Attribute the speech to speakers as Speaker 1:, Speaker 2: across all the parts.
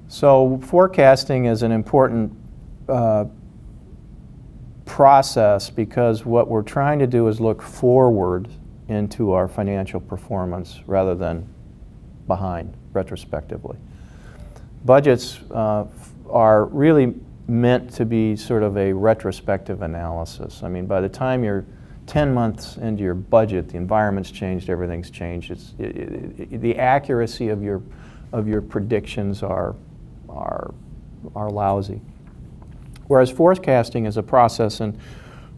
Speaker 1: So forecasting is an important process because what we're trying to do is look forward into our financial performance rather than behind retrospectively. Budgets are really meant to be sort of a retrospective analysis. I mean, by the time you're 10 months into your budget, the environment's changed, everything's changed. The accuracy of your predictions are lousy. Whereas forecasting is a process, and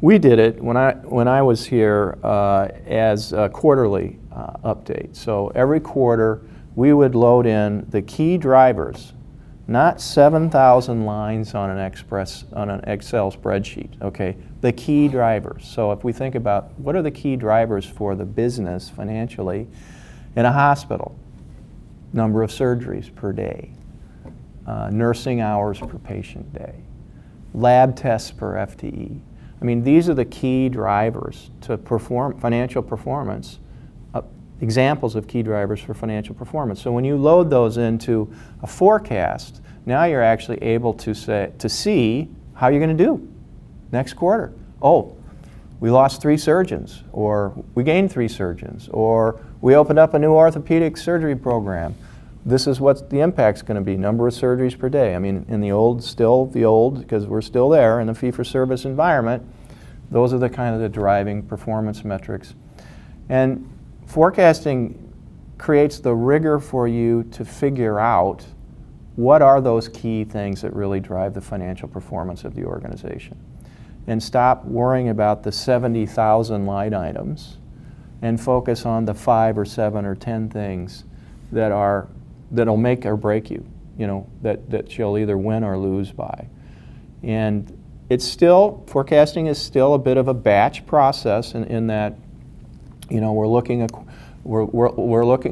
Speaker 1: we did it when I was here as a quarterly update. So every quarter we would load in the key drivers, not 7,000 lines on an Excel spreadsheet, okay? The key drivers. So if we think about what are the key drivers for the business financially in a hospital, number of surgeries per day, nursing hours per patient day, lab tests per FTE. I mean, these are the key drivers to financial performance, examples of key drivers for financial performance. So when you load those into a forecast, now you're actually able to see how you're going to do next quarter. Oh, we lost 3 surgeons, or we gained 3 surgeons, or we opened up a new orthopedic surgery program. This is what the impact's going to be, number of surgeries per day. I mean, in the old, because we're still there in the fee-for-service environment, those are the kind of the driving performance metrics. And forecasting creates the rigor for you to figure out what are those key things that really drive the financial performance of the organization. And stop worrying about the 70,000 line items and focus on the 5 or 7 or 10 things that'll make or break you, that you'll either win or lose by. And forecasting is still a bit of a batch process in that, we're looking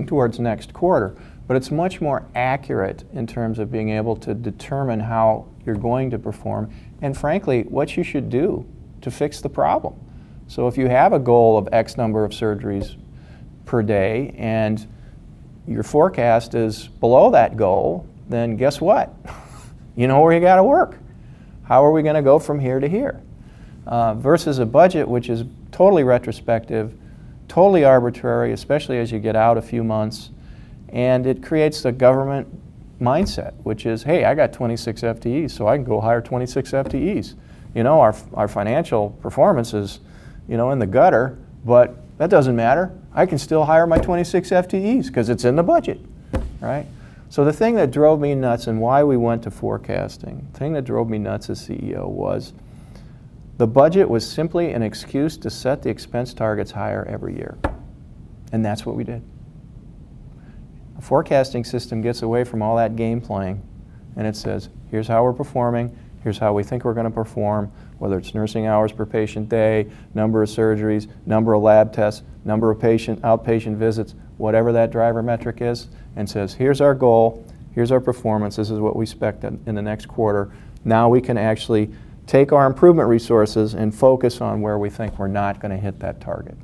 Speaker 1: towards next quarter, but it's much more accurate in terms of being able to determine how you're going to perform and frankly, what you should do to fix the problem. So if you have a goal of X number of surgeries per day and your forecast is below that goal, then guess what? You know where you got to work. How are we going to go from here to here? Versus a budget which is totally retrospective, totally arbitrary, especially as you get out a few months, and it creates the government mindset, which is, hey, I got 26 FTEs, so I can go hire 26 FTEs. Our financial performance is, in the gutter, but that doesn't matter. I can still hire my 26 FTEs because it's in the budget, right? So the thing that drove me nuts and why we went to forecasting, the thing that drove me nuts as CEO was the budget was simply an excuse to set the expense targets higher every year. And that's what we did. A forecasting system gets away from all that game playing, and it says, here's how we're performing, here's how we think we're going to perform, whether it's nursing hours per patient day, number of surgeries, number of lab tests, number of outpatient visits, whatever that driver metric is, and says, here's our goal, here's our performance, this is what we expect in the next quarter. Now we can actually take our improvement resources and focus on where we think we're not going to hit that target.